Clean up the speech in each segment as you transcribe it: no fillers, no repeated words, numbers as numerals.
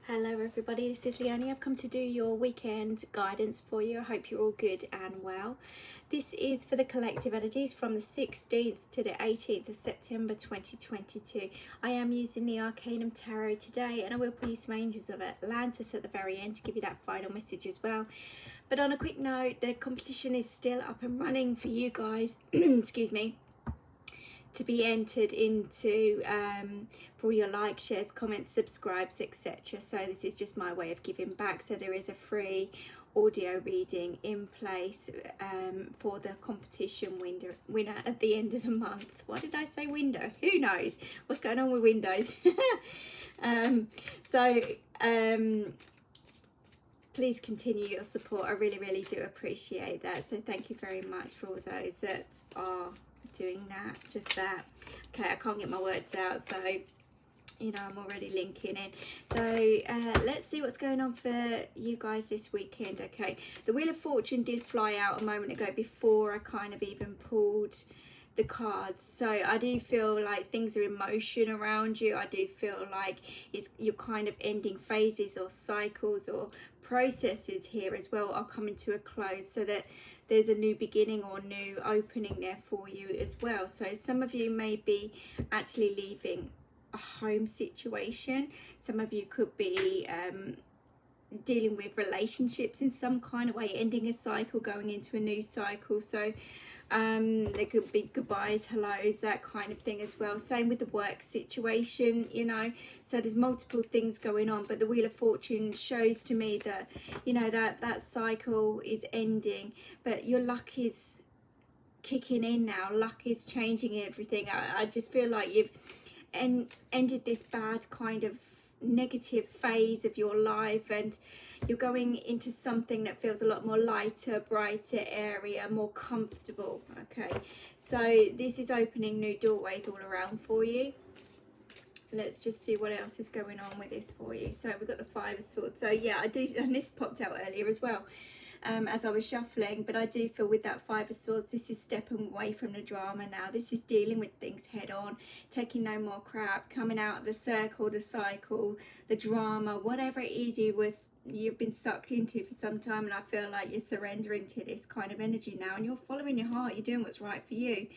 Hello everybody, this is Leonie. I've come to do your weekend guidance for you. I hope you're all good and well. This is for the collective energies from the 16th to the 18th of September 2022. I am using the Arcanum Tarot today, and I will pull you some angels of Atlantis at the very end to give you that final message as well. But on a quick note, the competition is still up and running for you guys. Excuse me. To be entered into for all your likes, shares, comments, subscribes, etc. So this is just my way of giving back. So there is a free audio reading in place for the competition winner at the end of the month. Why did I say window? Who knows what's going on with Windows? Please continue your support. I really do appreciate that. So thank you very much for all those that are doing that, just that. Okay, I can't get my words out, so you know I'm already linking in. So let's see what's going on for you guys this weekend. Okay, the Wheel of Fortune did fly out a moment ago before I kind of even pulled the cards, so I do feel like things are in motion around you. I do feel like you're kind of ending phases or cycles or processes here as well are coming to a close, so that there's a new beginning or new opening there for you as well. So some of you may be actually leaving a home situation. Some of you could be dealing with relationships in some kind of way, ending a cycle, going into a new cycle. So there could be goodbyes, hellos, that kind of thing as well. Same with the work situation, you know. So there's multiple things going on, but the Wheel of Fortune shows to me that, you know, that cycle is ending, but your luck is kicking in now. Luck is changing everything. I just feel like you've ended this bad kind of negative phase of your life, and you're going into something that feels a lot more lighter, brighter, area, more comfortable. Okay, so this is opening new doorways all around for you. Let's just see what else is going on with this for you. So we've got the Five of Swords. So yeah, I do, and this popped out earlier as well, as I was shuffling, but I do feel with that Five of Swords, this is stepping away from the drama now. This is dealing with things head on, taking no more crap, coming out of the circle, the cycle, the drama, whatever it is you've been sucked into for some time. And I feel like you're surrendering to this kind of energy now, and you're following your heart. You're doing what's right for you.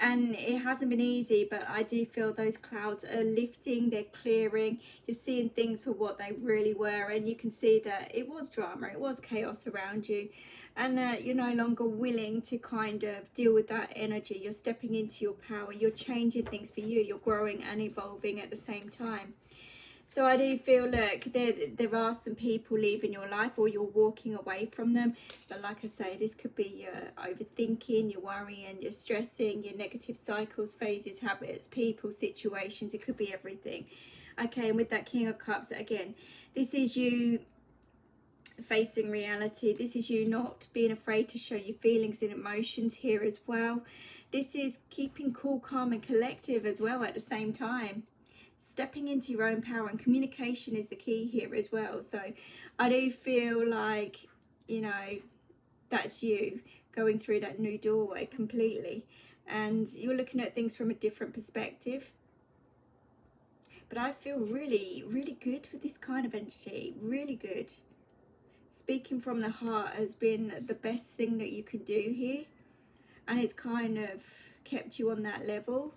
And it hasn't been easy, but I do feel those clouds are lifting, they're clearing. You're seeing things for what they really were, and you can see that it was drama, it was chaos around you, and you're no longer willing to kind of deal with that energy. You're stepping into your power, you're changing things for you, you're growing and evolving at the same time. So I do feel, look, there are some people leaving your life, or you're walking away from them. But like I say, this could be your overthinking, your worrying, your stressing, your negative cycles, phases, habits, people, situations. It could be everything. Okay, and with that King of Cups, again, this is you facing reality. This is you not being afraid to show your feelings and emotions here as well. This is keeping cool, calm and collective as well at the same time. Stepping into your own power, and communication is the key here as well. So I do feel like, you know, that's you going through that new doorway completely, and you're looking at things from a different perspective. But I feel really good with this kind of energy, really good. Speaking from the heart has been the best thing that you can do here, and it's kind of kept you on that level.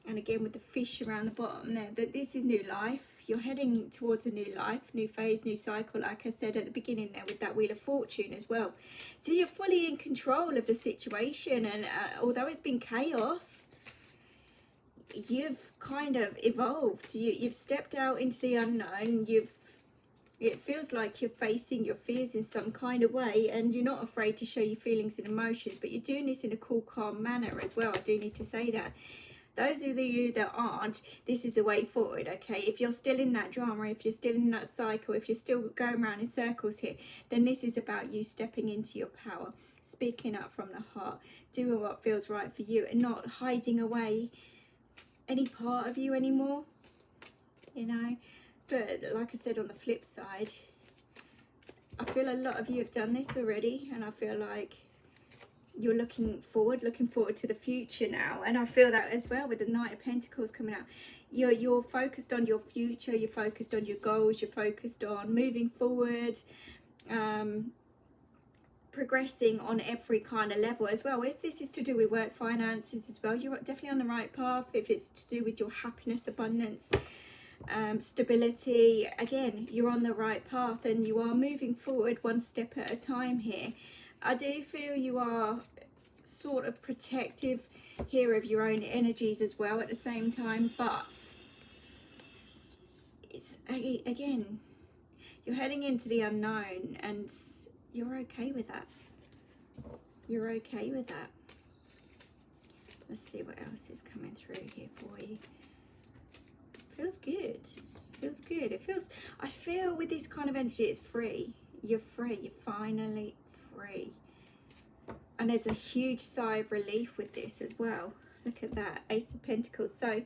And again with the fish around the bottom there, that this is new life. You're heading towards a new life, new phase, new cycle, like I said at the beginning there with that Wheel of Fortune as well. So you're fully in control of the situation, and although it's been chaos, you've kind of evolved. You've stepped out into the unknown. It feels like you're facing your fears in some kind of way, and you're not afraid to show your feelings and emotions, but you're doing this in a cool, calm manner as well. I do need to say that. Those of you that aren't, this is a way forward, okay? If you're still in that drama, if you're still in that cycle, if you're still going around in circles here, then this is about you stepping into your power, speaking up from the heart, doing what feels right for you, and not hiding away any part of you anymore, you know? But like I said, on the flip side, I feel a lot of you have done this already, and I feel like you're looking forward to the future now. And I feel that as well with the Knight of Pentacles coming out. You're focused on your future, you're focused on your goals, you're focused on moving forward, progressing on every kind of level as well. If this is to do with work, finances as well, you're definitely on the right path. If it's to do with your happiness, abundance, stability, again, you're on the right path and you are moving forward one step at a time here. I do feel you are sort of protective here of your own energies as well at the same time, but it's, again, you're heading into the unknown and you're okay with that. You're okay with that. Let's see what else is coming through here for you. Feels good. Feels good. It feels, I feel with this kind of energy, it's free. You're free. You're finally free. And there's a huge sigh of relief with this as well. Look at that, Ace of Pentacles. So,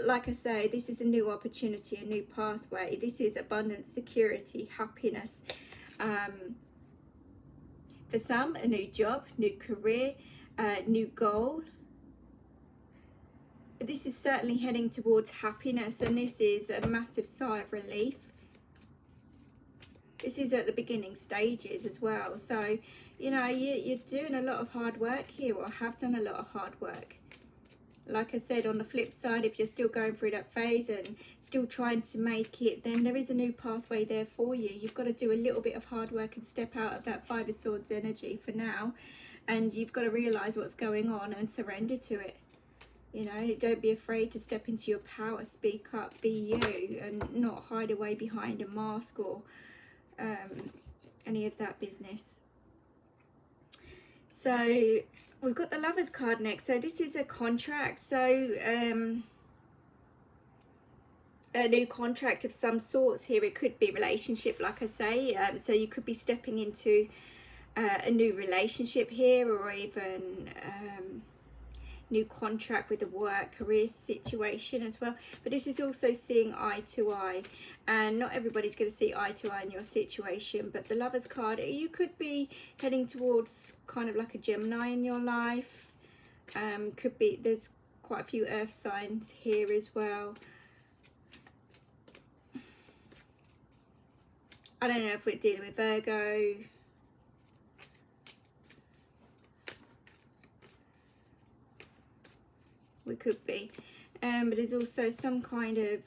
like I say, this is a new opportunity, a new pathway. This is abundance, security, happiness. For some, a new job, new career, new goal. But this is certainly heading towards happiness, and this is a massive sigh of relief. This is at the beginning stages as well. So, you know, you're doing a lot of hard work here, or have done a lot of hard work. Like I said, on the flip side, if you're still going through that phase and still trying to make it, then there is a new pathway there for you. You've got to do a little bit of hard work and step out of that Five of Swords energy for now. And you've got to realise what's going on and surrender to it. You know, don't be afraid to step into your power, speak up, be you, and not hide away behind a mask or any of that business. So we've got the Lovers card next. So this is a contract. So a new contract of some sorts here. It could be relationship, like I say. So you could be stepping into a new relationship here, or even new contract with a work career situation as well. But this is also seeing eye to eye, and not everybody's going to see eye to eye in your situation. But the Lovers card, you could be heading towards kind of like a Gemini in your life. Could be, there's quite a few earth signs here as well. I don't know if we're dealing with Virgo. We could be, but there's also some kind of,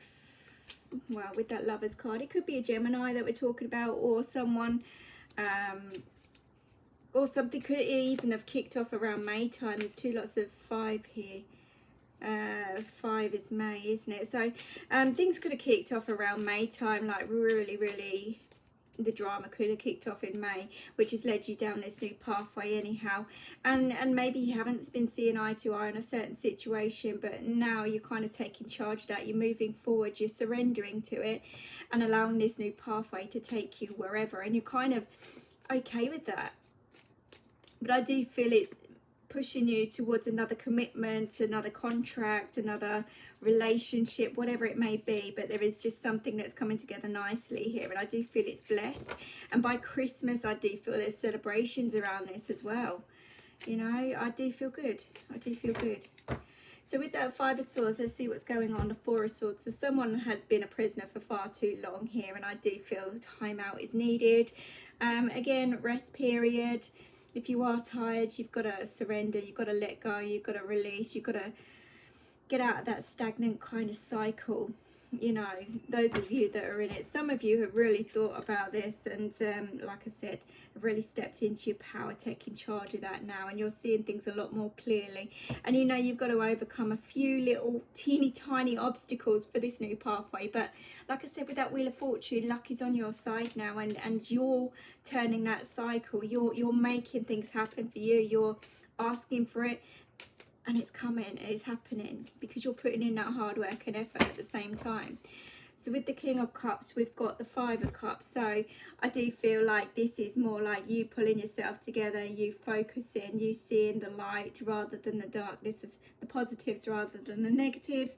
well, with that Lovers card, it could be a Gemini that we're talking about, or someone, or something could even have kicked off around May time. There's two lots of 5 here. 5 is May, isn't it? So things could have kicked off around May time, like really the drama could have kicked off in May, which has led you down this new pathway anyhow. And maybe you haven't been seeing eye to eye on a certain situation, but now you're kind of taking charge of that. You're moving forward, you're surrendering to it and allowing this new pathway to take you wherever, and you're kind of okay with that. But I do feel it's pushing you towards another commitment, another contract, another relationship, whatever it may be. But there is just something that's coming together nicely here, and I do feel it's blessed. And by Christmas, I do feel there's celebrations around this as well. You know, I do feel good. I do feel good. So with that 5 of Swords, let's see what's going on. The 4 of Swords. So someone has been a prisoner for far too long here, and I do feel time out is needed. Again, rest period. If you are tired, you've got to surrender, you've got to let go, you've got to release, you've got to get out of that stagnant kind of cycle. You know, those of you that are in it, some of you have really thought about this, and like I said, have really stepped into your power, taking charge of that now, and you're seeing things a lot more clearly. And you know, you've got to overcome a few little teeny tiny obstacles for this new pathway. But like I said, with that Wheel of Fortune, luck is on your side now, and you're turning that cycle. You're making things happen for you. You're asking for it, and it's coming, it's happening, because you're putting in that hard work and effort at the same time. So with the King of Cups, we've got the 5 of Cups. So I do feel like this is more like you pulling yourself together, you focusing, you seeing the light rather than the darkness, as the positives rather than the negatives,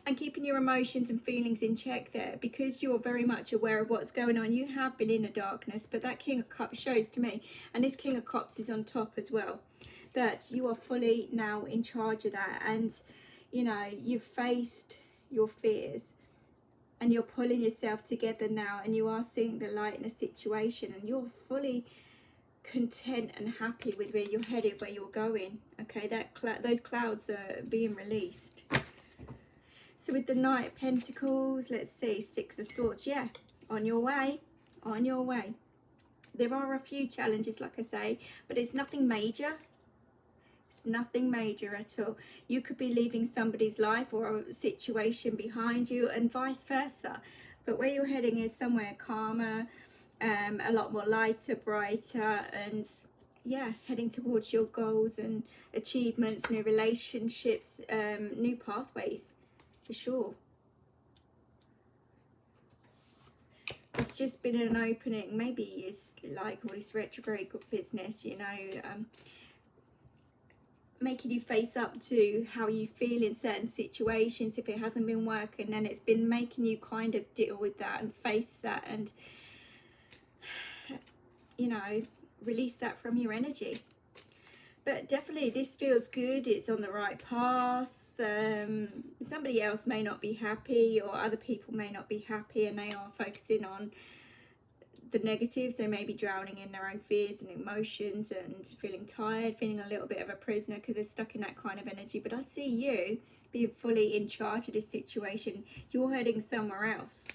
and keeping your emotions and feelings in check there, because you're very much aware of what's going on. You have been in the darkness, but that King of Cups shows to me, and this King of Cups is on top as well. that you are fully now in charge of that. And you know, you've faced your fears and you're pulling yourself together now, and you are seeing the light in a situation, and you're fully content and happy with where you're headed, where you're going. Okay, those clouds are being released. So with the Knight of Pentacles, let's see, Six of Swords. Yeah, on your way, on your way. There are a few challenges, like I say, but it's nothing major. It's nothing major at all. You could be leaving somebody's life or a situation behind you, and vice versa. But where you're heading is somewhere calmer, a lot more lighter, brighter, and yeah, heading towards your goals and achievements, new relationships, new pathways, for sure. It's just been an opening. Maybe it's like all this retrograde business, you know, making you face up to how you feel in certain situations. If it hasn't been working, then it's been making you kind of deal with that and face that, and you know, release that from your energy. But definitely this feels good. It's on the right path. Somebody else may not be happy, or other people may not be happy, and they are focusing on the negatives. They may be drowning in their own fears and emotions and feeling tired, feeling a little bit of a prisoner because they're stuck in that kind of energy. But I see you being fully in charge of this situation. You're heading somewhere else.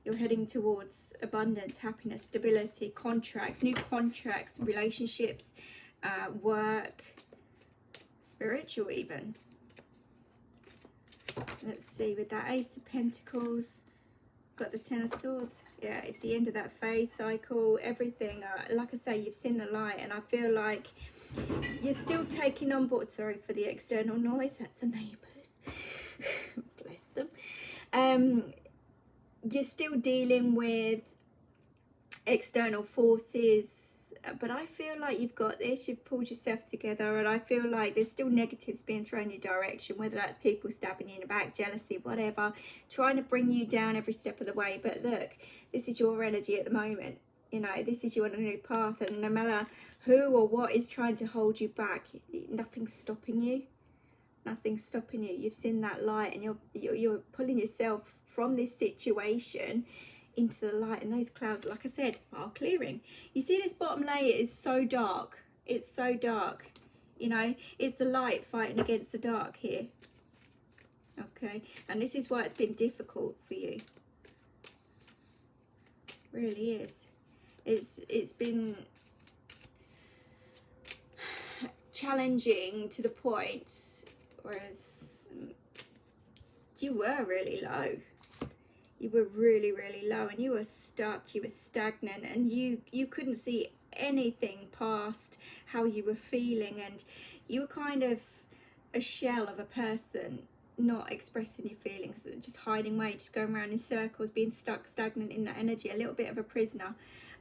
You're heading towards abundance, happiness, stability, contracts, new contracts, relationships, work, spiritual even. Let's see, with that Ace of Pentacles, got the Ten of Swords. Yeah, it's the end of that phase cycle, everything. Like I say, you've seen the light, and I feel like you're still taking on board. Sorry for the external noise, that's the neighbours. Bless them. You're still dealing with external forces, but I feel like you've got this. You've pulled yourself together, and I feel like there's still negatives being thrown your direction, whether that's people stabbing you in the back, jealousy, whatever, trying to bring you down every step of the way. But look, this is your energy at the moment. You know, this is you on a new path, and no matter who or what is trying to hold you back, nothing's stopping you. Nothing's stopping you. You've seen that light, and you're pulling yourself from this situation into the light, and those clouds, like I said, are clearing. You see, this bottom layer is so dark. It's so dark. You know, it's the light fighting against the dark here. Okay, and this is why it's been difficult for you. It really is. It's been challenging to the point, whereas you were really low. You were really, really low, and you were stuck, you were stagnant, and you couldn't see anything past how you were feeling, and you were kind of a shell of a person, not expressing your feelings, just hiding away, just going around in circles, being stuck, stagnant in that energy, a little bit of a prisoner.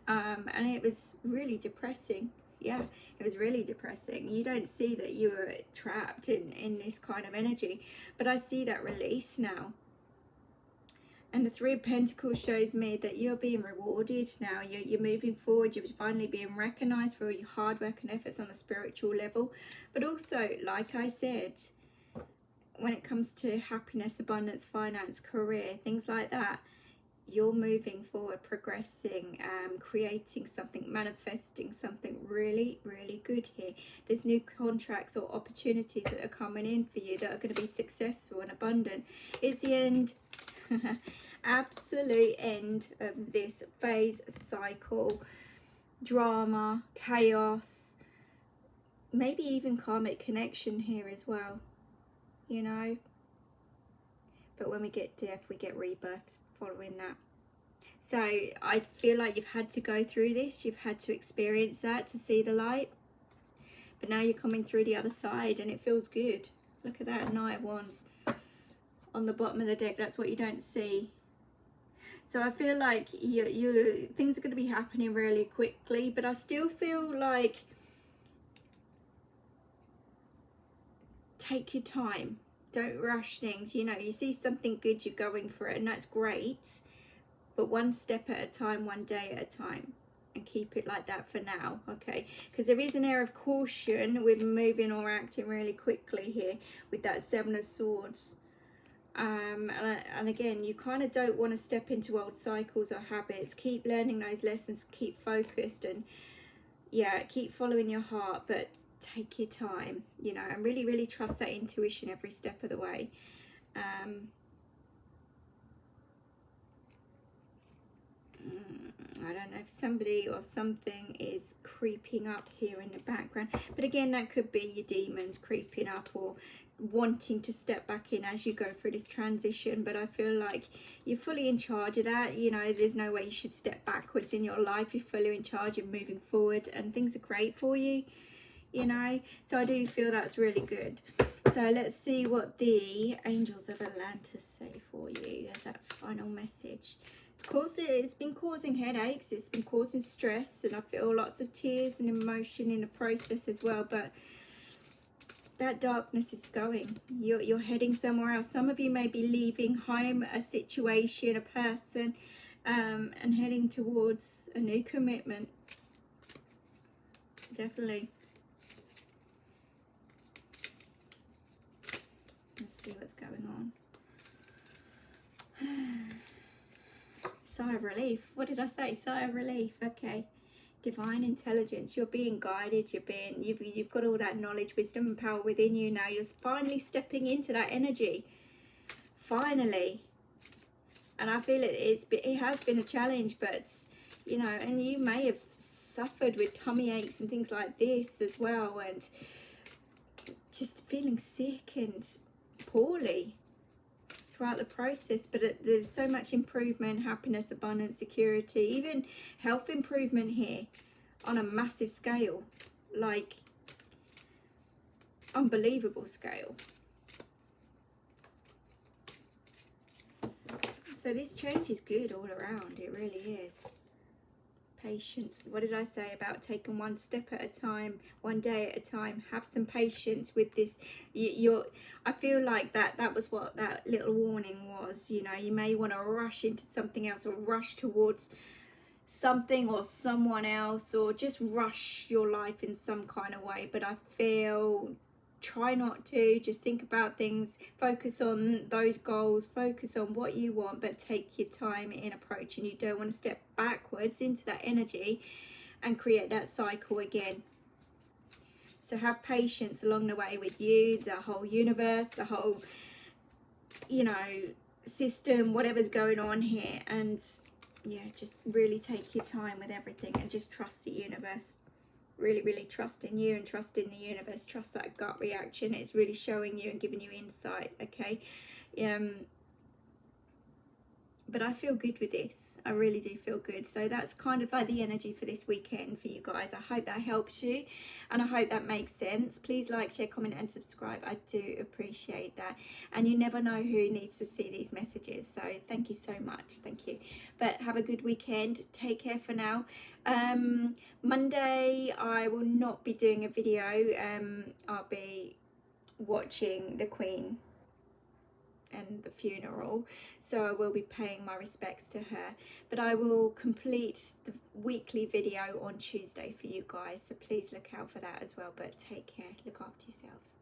And it was really depressing. Yeah, it was really depressing. You don't see that you were trapped in this kind of energy, but I see that release now. And the Three of Pentacles shows me that you're being rewarded now. You're moving forward. You're finally being recognized for all your hard work and efforts on a spiritual level. But also, like I said, when it comes to happiness, abundance, finance, career, things like that, you're moving forward, progressing, creating something, manifesting something really, really good here. There's new contracts or opportunities that are coming in for you that are going to be successful and abundant. It's the end. Absolute end of this phase cycle, drama, chaos, maybe even karmic connection here as well, you know. But when we get death, we get rebirths following that. So I feel like you've had to go through this, you've had to experience that to see the light, but now you're coming through the other side, and it feels good. Look at that, Knight of Wands on the bottom of the deck. That's what you don't see. So I feel like you things are going to be happening really quickly, but I still feel like take your time. Don't rush things. You know, you see something good, you're going for it, and that's great. But one step at a time, one day at a time. and keep it like that for now, okay? Because there is an air of caution with moving or acting really quickly here with that Seven of Swords. And again, you kind of don't want to step into old cycles or habits. Keep learning those lessons, keep focused, and yeah, keep following your heart, but take your time, you know, and really, really trust that intuition every step of the way. I don't know if somebody or something is creeping up here in the background, but again, that could be your demons creeping up or wanting to step back in as you go through this transition. But I feel like you're fully in charge of that. You know, there's no way you should step backwards in your life. You're fully in charge of moving forward, and things are great for you, you know. So I do feel that's really good. So let's see what the angels of Atlantis say for you as that final message. Of course, it's been causing headaches, it's been causing stress, and I feel lots of tears and emotion in the process as well. But that darkness is going. You're heading somewhere else. Some of you may be leaving home, a situation, a person, and heading towards a new commitment. Definitely. Let's see what's going on. Sigh of relief. What did I say? Sigh of relief. Okay. Divine intelligence. You're being guided. You've got all that knowledge, wisdom, and power within you now. You're finally stepping into that energy. Finally. And I feel it has been a challenge, but you know, and you may have suffered with tummy aches and things like this as well, and just feeling sick and poorly throughout the process. But there's so much improvement, happiness, abundance, security, even health improvement here on a massive scale, like unbelievable scale. So this change is good all around. It really is. Patience. What did I say about taking one step at a time, one day at a time? Have some patience with this. I feel like that was what that little warning was. You know, you may want to rush into something else, or rush towards something or someone else, or just rush your life in some kind of way. But I feel, try not to. Just think about things, focus on those goals, focus on what you want, but take your time in approaching. You don't want to step backwards into that energy and create that cycle again. So have patience along the way with you, the whole universe, the whole, you know, system, whatever's going on here. And yeah, just really take your time with everything and just trust the universe. Really, really trust in you and trust in the universe. Trust that gut reaction. It's really showing you and giving you insight, okay? But I feel good with this. I really do feel good. So that's kind of like the energy for this weekend for you guys. I hope that helps you, and I hope that makes sense. Please like, share, comment, and subscribe. I do appreciate that. And you never know who needs to see these messages. So thank you so much. Thank you. But have a good weekend. Take care for now. Monday, I will not be doing a video. I'll be watching the Queen and the funeral, so I will be paying my respects to her. But I will complete the weekly video on Tuesday for you guys, so please look out for that as well. But take care, look after yourselves.